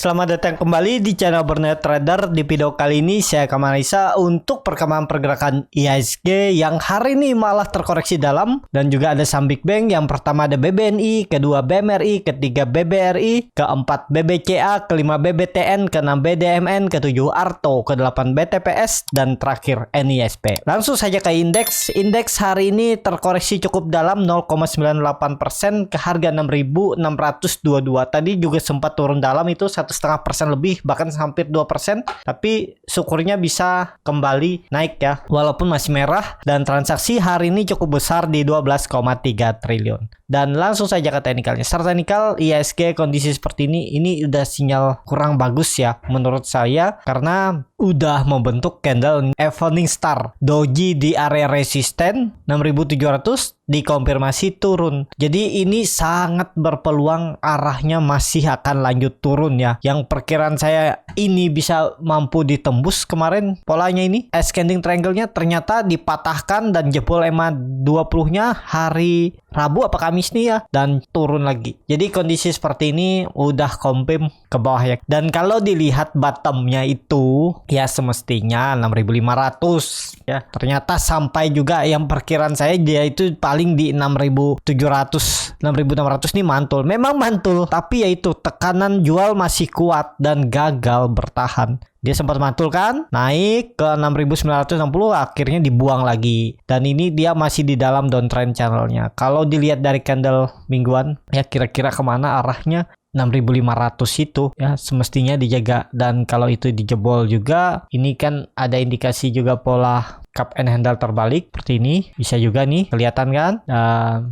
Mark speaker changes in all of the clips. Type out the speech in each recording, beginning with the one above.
Speaker 1: Selamat datang kembali di channel Bernet Trader. Di video kali ini saya akan analisa untuk perkembangan pergerakan IHSG yang hari ini malah terkoreksi dalam, dan juga ada saham Big Bang. Yang pertama ada BBNI, kedua BMRI, ketiga BBRI, keempat BBCA, kelima BBTN, keenam BDMN, ketujuh Arto, kedelapan BTPS, dan terakhir NISP. Langsung saja ke indeks. Indeks hari ini terkoreksi cukup dalam 0,98% ke harga 6.622. Tadi juga sempat turun dalam itu 1,5% lebih, bahkan hampir 2%, tapi syukurnya bisa kembali naik ya, walaupun masih merah, dan transaksi hari ini cukup besar di 12,3 triliun. Dan langsung saja ke teknikalnya. Secara teknikal IHSG kondisi seperti ini udah sinyal kurang bagus ya menurut saya, karena udah membentuk candle evening star doji di area resisten 6.700, dikonfirmasi turun. Jadi ini sangat berpeluang arahnya masih akan lanjut turun ya. Yang perkiraan saya ini bisa mampu ditembus kemarin polanya ini. Ascending triangle-nya ternyata dipatahkan dan jebol EMA 20-nya hari Rabu apa Kamis nih ya, dan turun lagi. Jadi kondisi seperti ini udah confirm ke bawah ya. Dan kalau dilihat bottomnya itu ya semestinya 6.500 ya. Ternyata sampai juga yang perkiraan saya dia itu paling di 6.700, 6.600 nih mantul. Memang mantul, tapi ya itu tekanan jual masih kuat dan gagal bertahan. Dia sempat mantul kan, naik ke 6.960, akhirnya dibuang lagi. Dan ini dia masih di dalam downtrend channelnya. Kalau dilihat dari candle mingguan, ya kira-kira kemana arahnya? 6.500 itu ya semestinya dijaga. Dan kalau itu dijebol juga, ini kan ada indikasi juga pola cup and handle terbalik seperti ini, bisa juga nih kelihatan kan.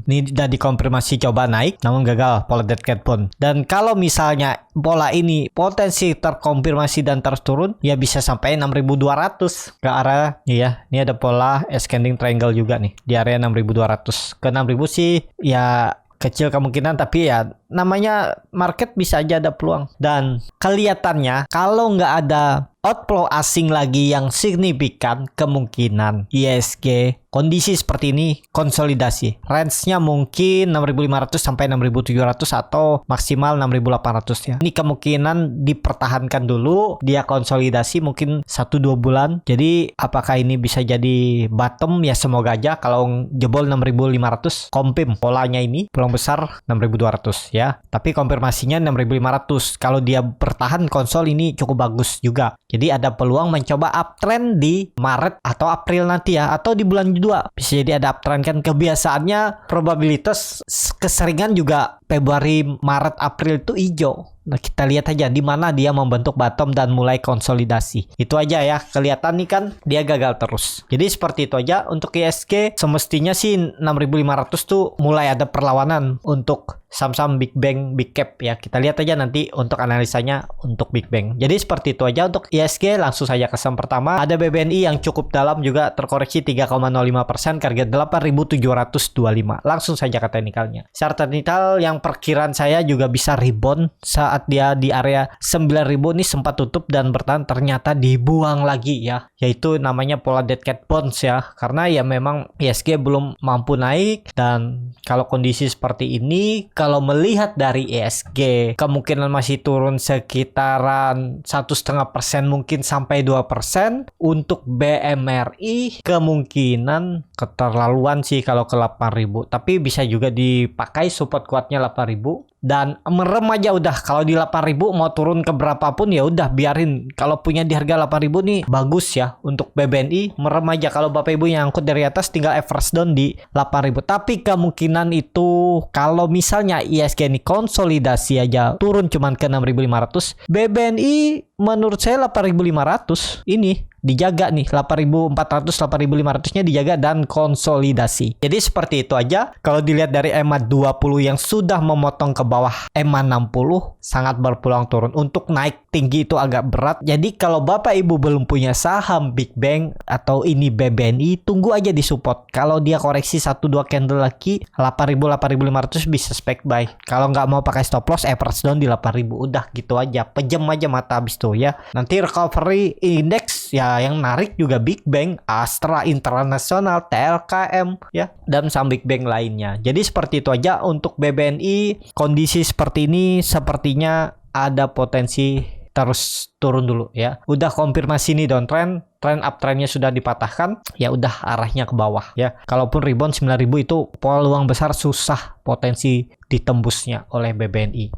Speaker 1: Ini udah dikonfirmasi coba naik namun gagal pola dead cat pun. Dan kalau misalnya pola ini potensi terkonfirmasi dan terus turun, ya bisa sampai 6.200 ke arah ya. Ini ada pola ascending triangle juga nih di area 6.200 ke 6.000 sih ya kecil kemungkinan, tapi ya namanya market bisa aja ada peluang. Dan kelihatannya kalau nggak ada outflow asing lagi yang signifikan, kemungkinan IHSG kondisi seperti ini konsolidasi. Range-nya mungkin 6.500 sampai 6.700 atau maksimal 6.800 ya. Ini kemungkinan dipertahankan dulu, dia konsolidasi mungkin 1-2 bulan. Jadi apakah ini bisa jadi bottom? Ya semoga aja. Kalau jebol 6.500 confirm polanya ini peluang besar 6.200 ya. Tapi konfirmasinya 6.500. Kalau dia bertahan konsol ini cukup bagus juga. Jadi ada peluang mencoba uptrend di Maret atau April nanti ya, atau di bulan 2. Bisa jadi ada uptrend kan, kebiasaannya probabilitas keseringan juga Februari, Maret, April itu hijau. Nah, kita lihat aja di mana dia membentuk bottom dan mulai konsolidasi. Itu aja ya, kelihatan nih kan dia gagal terus. Jadi seperti itu aja untuk IHSG. Semestinya sih 6.500 tuh mulai ada perlawanan untuk saham-saham Big Bang, Big Cap ya. Kita lihat aja nanti untuk analisanya untuk Big Bang. Jadi seperti itu aja untuk IHSG. Langsung saja ke saham pertama. Ada BBNI yang cukup dalam juga terkoreksi 3,05% ke harga 8.725. Langsung saja ke teknikalnya. Secara teknikal yang perkiraan saya juga bisa rebound saat dia di area 9.000 ini sempat tutup dan bertahan, ternyata dibuang lagi ya. Yaitu namanya pola dead cat bounce ya. Karena ya memang IHSG belum mampu naik, dan kalau kondisi seperti ini, kalau melihat dari IHSG kemungkinan masih turun sekitaran 1,5% mungkin sampai 2%. Untuk BMRI kemungkinan keterlaluan sih kalau ke 8.000, tapi bisa juga dipakai support kuatnya 8.000. Dan merem aja udah. Kalau di 8.000 mau turun ke berapapun ya udah biarin. Kalau punya di harga 8.000 nih bagus ya. Untuk BBNI merem aja. Kalau Bapak Ibu yang angkut dari atas tinggal average down di 8.000. Tapi kemungkinan itu kalau misalnya IHSG ini konsolidasi aja turun cuman ke 6.500, BBNI menurut saya 8.500 ini dijaga nih, 8.400 8.500-nya dijaga dan konsolidasi. Jadi seperti itu aja. Kalau dilihat dari EMA 20 yang sudah memotong ke bawah EMA 60, sangat berpeluang turun. Untuk naik tinggi itu agak berat. Jadi kalau Bapak Ibu belum punya saham Big Bang atau ini BBNI, tunggu aja di support. Kalau dia koreksi 1-2 candle lagi 8.000 8.500 bisa spek buy. Kalau nggak mau pakai stop loss, average down di 8.000. Udah gitu aja. Pejam aja mata habis tuh ya. Nanti recovery index ya yang narik juga Big Bang, Astra International, TLKM ya, dan saham Big Bang lainnya. Jadi seperti itu aja untuk BBNI. Kondisi seperti ini sepertinya ada potensi terus turun dulu ya. Udah konfirmasi nih downtrend, trend uptrendnya sudah dipatahkan, ya udah arahnya ke bawah ya. Kalaupun rebound 9.000 itu peluang besar susah potensi ditembusnya oleh BBNI.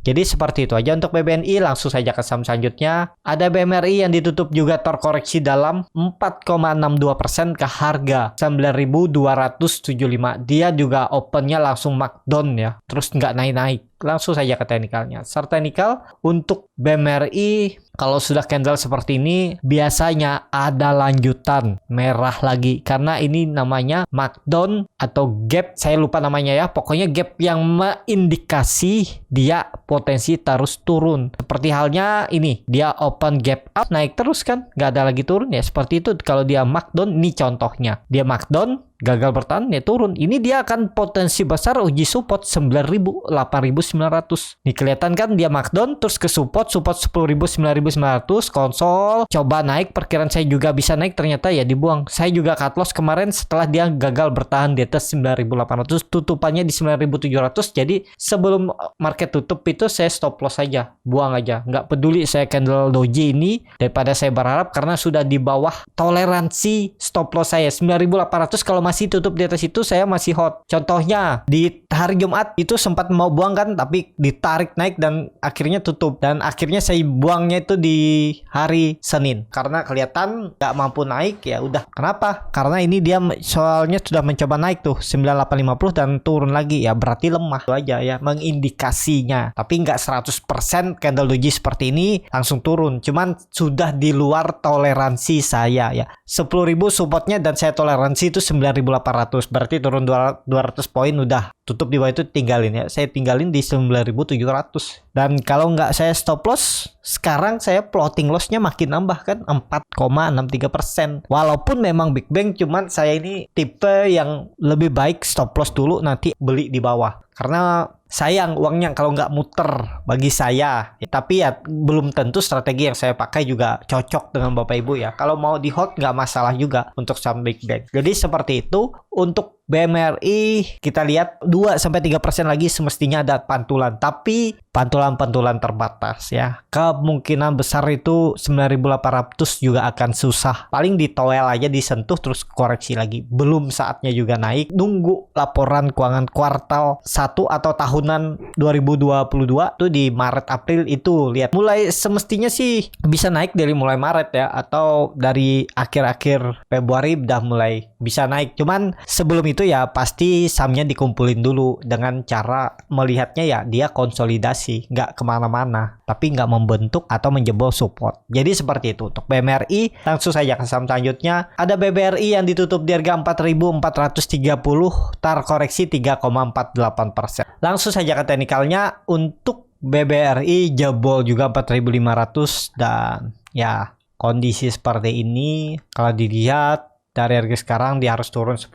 Speaker 1: Jadi seperti itu aja untuk BBNI. Langsung saja ke saham selanjutnya. Ada BMRI yang ditutup juga terkoreksi dalam 4,62% ke harga 9.275. Dia juga opennya langsung markdown ya. Terus nggak naik-naik. Langsung saja ke teknikalnya. Chart teknikal untuk BMRI kalau sudah candle seperti ini biasanya ada lanjutan merah lagi karena ini namanya markdown atau gap, saya lupa namanya ya. Pokoknya gap yang mengindikasi dia potensi terus turun. Seperti halnya ini, dia open gap up naik terus kan, nggak ada lagi turun ya. Seperti itu kalau dia markdown, ini contohnya. Dia markdown gagal bertahan ya turun. Ini dia akan potensi besar uji support 9.000, 8.900. Nih kelihatan kan dia markdown terus ke support 10.000, 9.900, konsol coba naik, perkiraan saya juga bisa naik, ternyata ya dibuang. Saya juga cut loss kemarin setelah dia gagal bertahan di atas 9.800, tutupannya di 9.700. Jadi sebelum market tutup itu saya stop loss aja, buang aja. Nggak peduli saya candle doji ini daripada saya berharap, karena sudah di bawah toleransi stop loss saya 9.800. Kalau masih tutup di atas itu saya masih hot. Contohnya di hari Jumat itu sempat mau buang kan, tapi ditarik naik dan akhirnya tutup, dan akhirnya saya buangnya itu di hari Senin karena kelihatan nggak mampu naik. Ya udah. Kenapa? Karena ini dia soalnya sudah mencoba naik tuh 9850 dan turun lagi, ya berarti lemah. Itu aja ya mengindikasinya, tapi nggak 100% candle doji seperti ini langsung turun, cuman sudah di luar toleransi saya ya. 10.000 supportnya dan saya toleransi itu 9.800, berarti turun 200 poin, udah tutup di bawah itu tinggalin ya. Saya tinggalin di 9.700. Dan kalau nggak saya stop loss, sekarang saya floating lossnya makin nambah kan 4,63%. Walaupun memang Big Bang, cuman saya ini tipe yang lebih baik stop loss dulu, nanti beli di bawah. Karena sayang uangnya kalau nggak muter bagi saya. Ya, tapi ya belum tentu strategi yang saya pakai juga cocok dengan Bapak Ibu ya. Kalau mau di hold nggak masalah juga untuk saham Big Bang. Jadi seperti itu. Untuk BMRI kita lihat 2-3% lagi semestinya ada pantulan, tapi pantulan-pantulan terbatas ya. Kemungkinan besar itu 9.800 juga akan susah. Paling ditowel aja, disentuh terus koreksi lagi. Belum saatnya juga naik. Nunggu laporan keuangan kuartal 1 atau tahunan 2022 tuh di Maret April itu lihat. Mulai semestinya sih bisa naik dari mulai Maret ya, atau dari akhir-akhir Februari udah mulai bisa naik. Cuman sebelum itu ya pasti sahamnya dikumpulin dulu dengan cara melihatnya ya dia konsolidasi, nggak kemana-mana, tapi nggak membentuk atau menjebol support. Jadi seperti itu untuk BMRI. Langsung saja ke saham selanjutnya. Ada BBRI yang ditutup di harga 4.430, terkoreksi 3,48%. Langsung saja ke teknikalnya. Untuk BBRI jebol juga 4.500, dan ya kondisi seperti ini kalau dilihat dari harga sekarang dia harus turun 10%.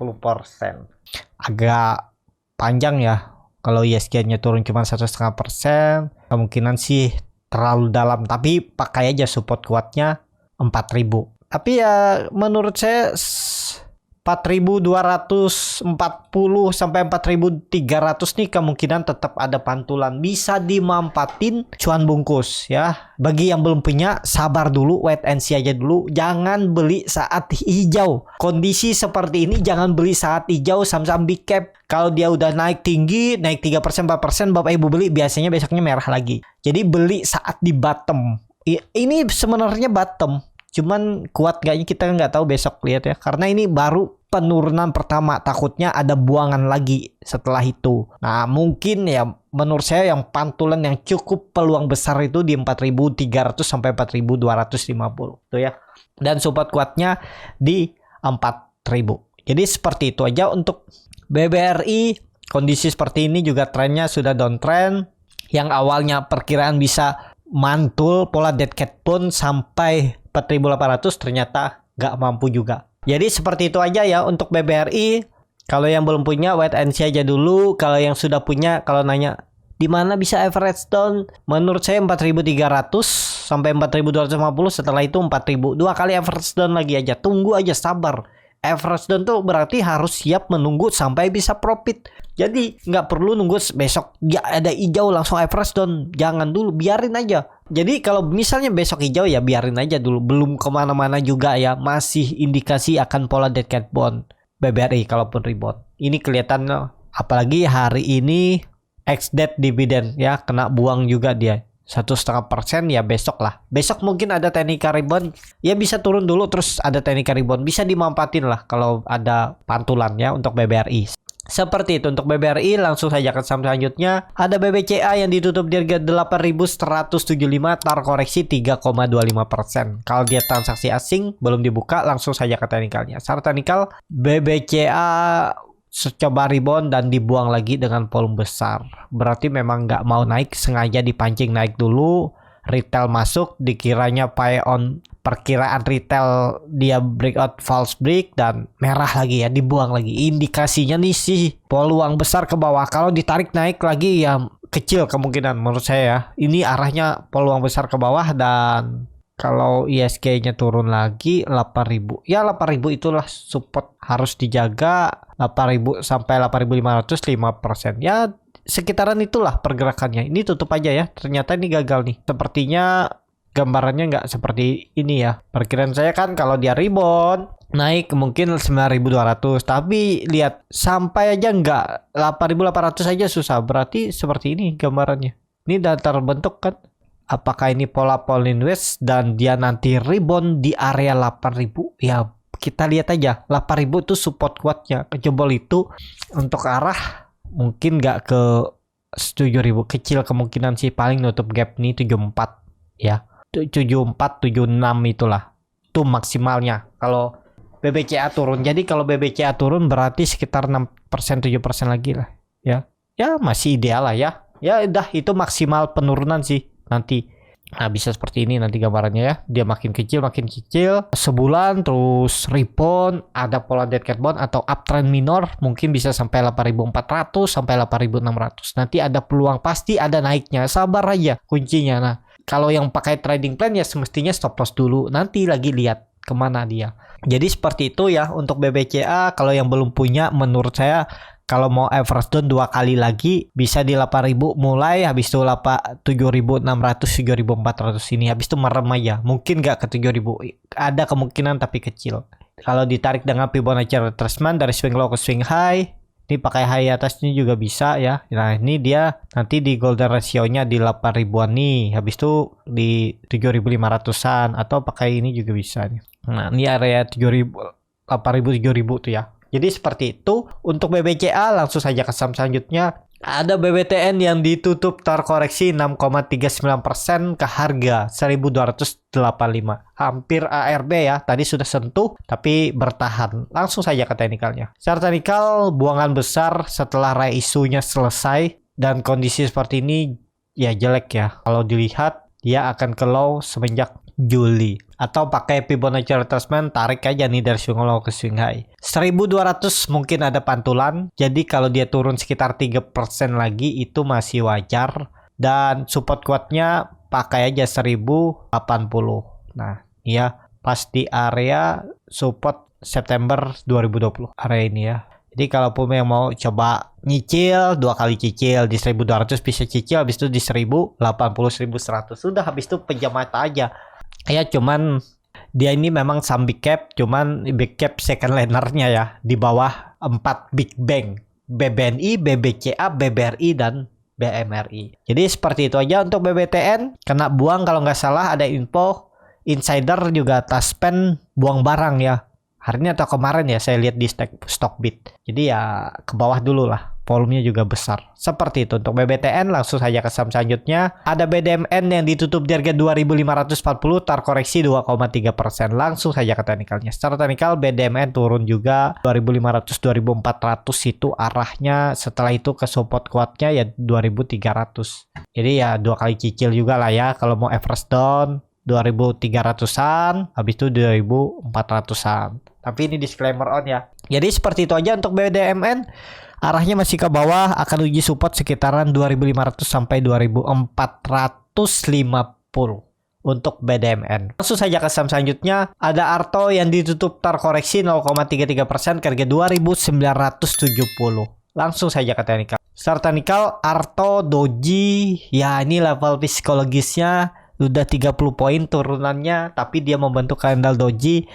Speaker 1: Agak panjang ya. Kalau ISG-nya turun cuma 1,5%, kemungkinan sih terlalu dalam. Tapi pakai aja support kuatnya 4.000. Tapi ya menurut saya 4.240 sampai 4.300 nih kemungkinan tetap ada pantulan, bisa dimampatin cuan bungkus ya. Bagi yang belum punya, sabar dulu, wait and see aja dulu, jangan beli saat hijau. Kondisi seperti ini jangan beli saat hijau saham-saham big cap. Kalau dia udah naik tinggi, naik 3%, 4%, Bapak Ibu beli, biasanya besoknya merah lagi. Jadi beli saat di bottom. Ini sebenarnya bottom, cuman kuat gaknya kita nggak tahu, besok lihat ya. Karena ini baru penurunan pertama, takutnya ada buangan lagi setelah itu. Nah mungkin ya menurut saya yang pantulan yang cukup peluang besar itu di 4.300 sampai 4.250 tuh ya. Dan support kuatnya di 4.000. Jadi seperti itu aja untuk BBRI. Kondisi seperti ini juga trennya sudah downtrend. Yang awalnya perkiraan bisa mantul pola dead cat pun sampai 4.800, ternyata nggak mampu juga. Jadi seperti itu aja ya untuk BBRI. Kalau yang belum punya, wait and see aja dulu. Kalau yang sudah punya, kalau nanya di mana bisa average down, menurut saya 4.300 sampai 4.250, setelah itu 4.000. 2 kali average down lagi aja. Tunggu aja, sabar. average down tuh berarti harus siap menunggu sampai bisa profit. Jadi nggak perlu nunggu besok ya ada hijau langsung average down. Jangan dulu, biarin aja. Jadi kalau misalnya besok hijau ya biarin aja dulu. Belum kemana-mana juga ya. Masih indikasi akan pola dead cat bond BBRI kalaupun rebound. Ini kelihatan apalagi hari ini ex-debt dividend ya kena buang juga dia. 1,5% ya besok lah. Besok mungkin ada technical rebound. Ya bisa turun dulu terus ada technical rebound. Bisa dimanfaatin lah kalau ada pantulan ya untuk BBRI. Seperti itu untuk BBRI. Langsung saja ke saham selanjutnya. Ada BBCA yang ditutup di harga 8.175, terkoreksi 3,25%. Kalau dia transaksi asing belum dibuka, langsung saja ke teknikalnya. Secara teknikal BBCA coba rebound dan dibuang lagi dengan volume besar. Berarti memang nggak mau naik, sengaja dipancing naik dulu. Retail masuk, dikiranya buy on perkiraan retail dia breakout false break dan merah lagi ya, dibuang lagi. Indikasinya nih sih peluang besar ke bawah. Kalau ditarik naik lagi ya kecil kemungkinan menurut saya ya. Ini arahnya peluang besar ke bawah dan kalau ISG-nya turun lagi 8.000. Ya 8.000 itulah support harus dijaga. 8.000 sampai 8.500 5%. Ya sekitaran itulah pergerakannya. Ini tutup aja ya. Ternyata ini gagal nih. Sepertinya gambarannya nggak seperti ini ya. Perkiraan saya kan kalau dia rebound naik mungkin 9.200. Tapi lihat sampai aja nggak 8.800 aja susah. Berarti seperti ini gambarannya. Ini udah terbentuk kan. Apakah ini pola Pauline West dan dia nanti rebound di area 8.000? Ya kita lihat aja 8.000 itu support kuatnya. Kejebol itu untuk arah mungkin nggak ke 7.000. Kecil kemungkinan sih, paling nutup gap nih 74 ya. 74, 76 itulah. Itu maksimalnya kalau BBCA turun. Jadi kalau BBCA turun berarti sekitar 6%, 7% lagi lah ya. Ya masih ideal lah ya. Ya udah itu maksimal penurunan sih. Nanti bisa seperti ini nanti gambarannya ya. Dia makin kecil sebulan terus rebound, ada pola dead cat bond atau uptrend minor mungkin bisa sampai 8.400 sampai 8.600. Nanti ada peluang, pasti ada naiknya. Sabar aja kuncinya. Nah, kalau yang pakai trading plan ya semestinya stop loss dulu. Nanti lagi lihat kemana dia. Jadi seperti itu ya untuk BBCA. Kalau yang belum punya menurut saya kalau mau average down 2 kali lagi bisa di 8.000 mulai, habis itu 7.600 7.400 ini, habis itu merem aja. Mungkin nggak ke 7.000, ada kemungkinan tapi kecil. Kalau ditarik dengan Fibonacci retracement dari swing low ke swing high, ini pakai high atasnya juga bisa ya. Nah ini dia nanti di golden ratio-nya di 8.000-an nih, habis itu di 7.500-an atau pakai ini juga bisa nih. Nah ini area 7.000, 8.000, 7.000 tuh ya. Jadi seperti itu untuk BBCA. Langsung saja ke saham selanjutnya. Ada BBTN yang ditutup terkoreksi 6,39% ke harga 1.285. Hampir ARB ya. Tadi sudah sentuh tapi bertahan. Langsung saja ke teknikalnya. Secara teknikal buangan besar setelah isunya selesai dan kondisi seperti ini ya jelek ya. Kalau dilihat dia akan ke low semenjak Juli. Atau pakai Fibonacci retracement, tarik aja nih dari swing low ke swing high. 1.200 mungkin ada pantulan. Jadi kalau dia turun sekitar 3% lagi itu masih wajar. Dan support kuatnya pakai aja 1.080. Nah ya pas di area support September 2020. Area ini ya. Jadi kalau pun yang mau coba nyicil 2 kali cicil di 1.200 bisa cicil, habis itu di 1.080, 1.100 sudah, habis itu pinjam mata aja. Ya cuman dia ini memang saham big cap, cuman big cap second lanernya ya di bawah 4 big bank, BBNI, BBCA, BBRI dan BMRI. Jadi seperti itu aja untuk BBTN. Kena buang kalau nggak salah, ada info insider juga Taspen buang barang ya. Hari ini atau kemarin ya saya lihat di Stockbit. Jadi ya ke bawah dulu lah. Volumenya juga besar. Seperti itu untuk BBTN. Langsung saja ke saham selanjutnya. Ada BDMN yang ditutup di harga 2.540, terkoreksi 2,3%. Langsung saja ke teknikalnya. Secara teknikal BDMN turun juga 2.500 2.400 itu arahnya. Setelah itu ke support kuatnya ya 2.300. Jadi ya 2 kali cicil juga lah ya kalau mau average down 2.300-an, habis itu 2.400-an. Tapi ini disclaimer on ya. Jadi seperti itu aja untuk BDMN. Arahnya masih ke bawah, akan uji support sekitaran 2.500 sampai 2.450. untuk BDMN. Langsung saja ke saham selanjutnya, ada Arto yang ditutup terkoreksi 0,33% ke harga 2.970. Langsung saja ke teknikal. Secara teknikal, Arto, Doji, ya ini level psikologisnya udah 30 poin turunannya, tapi dia membentuk candle Doji.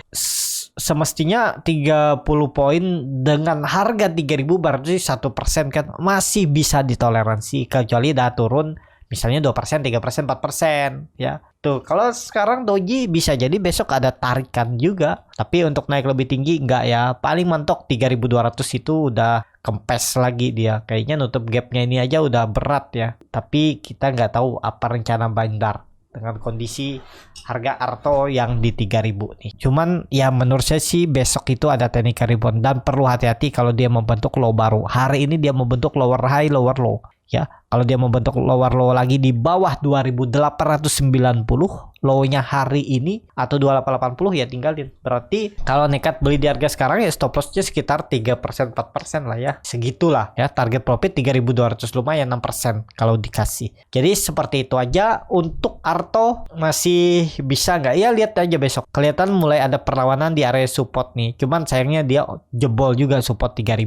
Speaker 1: Semestinya 30 poin dengan harga 3.000 berarti 1% kan masih bisa ditoleransi, kecuali udah turun misalnya 2%, 3%, 4% ya. Tuh, kalau sekarang Doji bisa jadi besok ada tarikan juga. Tapi untuk naik lebih tinggi enggak ya. Paling mentok 3.200 itu udah kempes lagi dia. Kayaknya nutup gapnya ini aja udah berat ya. Tapi kita nggak tahu apa rencana Bandar dengan kondisi harga Arto yang di 3.000 nih. Cuman ya menurut saya sih besok itu ada teknik rebound dan perlu hati-hati kalau dia membentuk low baru. Hari ini dia membentuk lower high, lower low. Ya, kalau dia membentuk lower low lagi di bawah 2.890 low-nya hari ini atau 2.880 ya tinggalin. Berarti kalau nekat beli di harga sekarang ya stop loss-nya sekitar 3% 4% lah ya. Segitulah ya, target profit 3.200 lumayan 6% kalau dikasih. Jadi seperti itu aja untuk Arto. Masih bisa nggak? Ya lihat aja besok. Kelihatan mulai ada perlawanan di area support nih. Cuman sayangnya dia jebol juga support 3.000.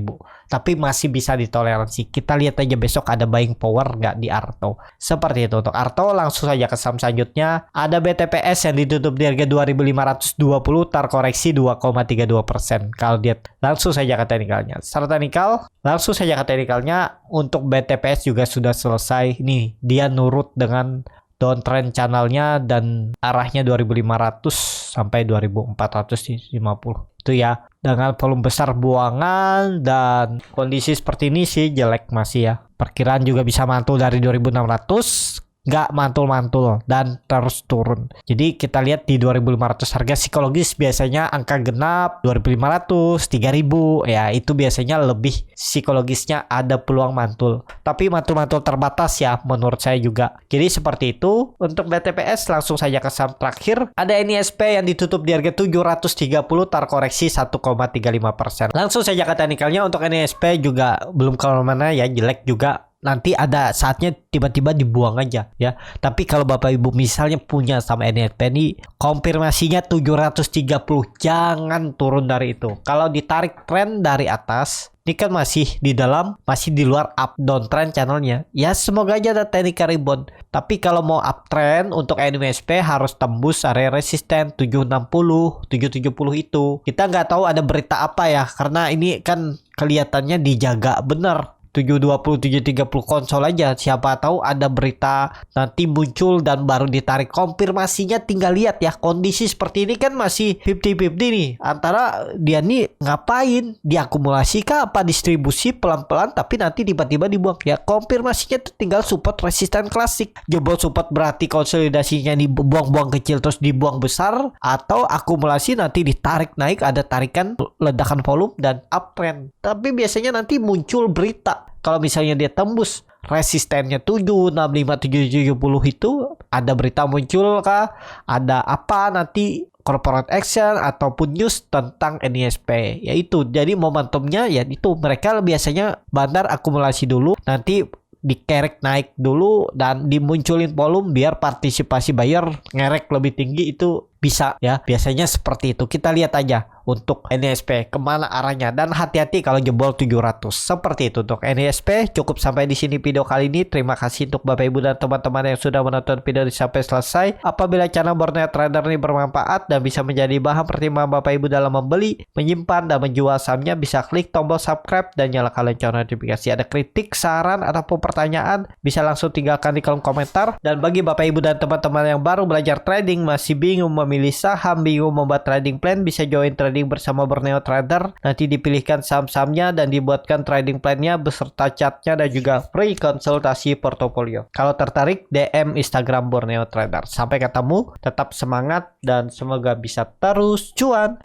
Speaker 1: Tapi masih bisa ditoleransi. Kita lihat aja besok ada buying power nggak di Arto. Seperti itu untuk Arto. Langsung saja ke saham selanjutnya. Ada BTPS yang ditutup di harga 2.520 terkoreksi 2,32%. Kalau dia langsung saja ke teknikalnya. Secara teknikal, langsung saja ke teknikalnya untuk BTPS juga sudah selesai. Nih, dia nurut dengan downtrend channelnya dan arahnya 2.500 sampai 2.450 itu ya. Dengan volume besar buangan dan kondisi seperti ini sih jelek masih ya. Perkiraan juga bisa mantul dari 2.600, nggak mantul-mantul dan terus turun. Jadi kita lihat di 2.500 harga psikologis biasanya angka genap 2.500, 3.000 ya, itu biasanya lebih psikologisnya ada peluang mantul. Tapi mantul-mantul terbatas ya menurut saya juga. Jadi seperti itu untuk BTPS. Langsung saja ke saham terakhir. Ada NISP yang ditutup di harga 730 terkoreksi 1,35%. Langsung saja ke teknikalnya. Untuk NISP juga belum kemana-mana ya, jelek juga. Nanti ada saatnya tiba-tiba dibuang aja ya. Tapi kalau Bapak Ibu misalnya punya sama NISP ini, konfirmasinya 730, jangan turun dari itu. Kalau ditarik tren dari atas, ini kan masih di dalam, masih di luar up downtrend channelnya. Ya semoga aja ada teknik rebound. Tapi kalau mau uptrend untuk NISP harus tembus area resisten 760, 770 itu. Kita nggak tahu ada berita apa ya, karena ini kan kelihatannya dijaga bener. 720, 730 konsol aja. Siapa tahu ada berita nanti muncul dan baru ditarik. Konfirmasinya tinggal lihat ya. Kondisi seperti ini kan masih 50-50 nih. Antara dia nih ngapain? Diakumulasi kah? Apa distribusi pelan-pelan tapi nanti tiba-tiba dibuang. Ya konfirmasinya tuh tinggal support resisten klasik. Jebol support berarti konsolidasinya dibuang-buang kecil terus dibuang besar. Atau akumulasi nanti ditarik naik. Ada tarikan ledakan volume dan uptrend. Tapi biasanya nanti muncul berita. Kalau misalnya dia tembus resistennya 765, 770 itu ada berita muncul kah? Ada apa nanti corporate action ataupun news tentang NISP. Yaitu jadi momentumnya ya itu mereka biasanya Bandar akumulasi dulu, nanti dikerek naik dulu dan dimunculin volume biar partisipasi buyer ngerek lebih tinggi, itu bisa ya. Biasanya seperti itu. Kita lihat aja untuk NISP kemana arahnya dan hati-hati kalau jebol 700. Seperti itu untuk NISP. Cukup sampai di sini video kali ini. Terima kasih untuk Bapak Ibu dan teman-teman yang sudah menonton video ini sampai selesai. Apabila channel Borneo Trader ini bermanfaat dan bisa menjadi bahan pertimbangan Bapak Ibu dalam membeli, menyimpan dan menjual sahamnya, bisa klik tombol subscribe dan nyalakan lonceng notifikasi. Ada kritik, saran ataupun pertanyaan bisa langsung tinggalkan di kolom komentar. Dan bagi Bapak Ibu dan teman-teman yang baru belajar trading, masih bingung memilih saham, bingung membuat trading plan, bisa join trading bersama Borneo Trader. Nanti dipilihkan saham-sahamnya dan dibuatkan trading plan-nya beserta chartnya dan juga free konsultasi portofolio. Kalau tertarik, DM Instagram Borneo Trader. Sampai ketemu, tetap semangat dan semoga bisa terus cuan.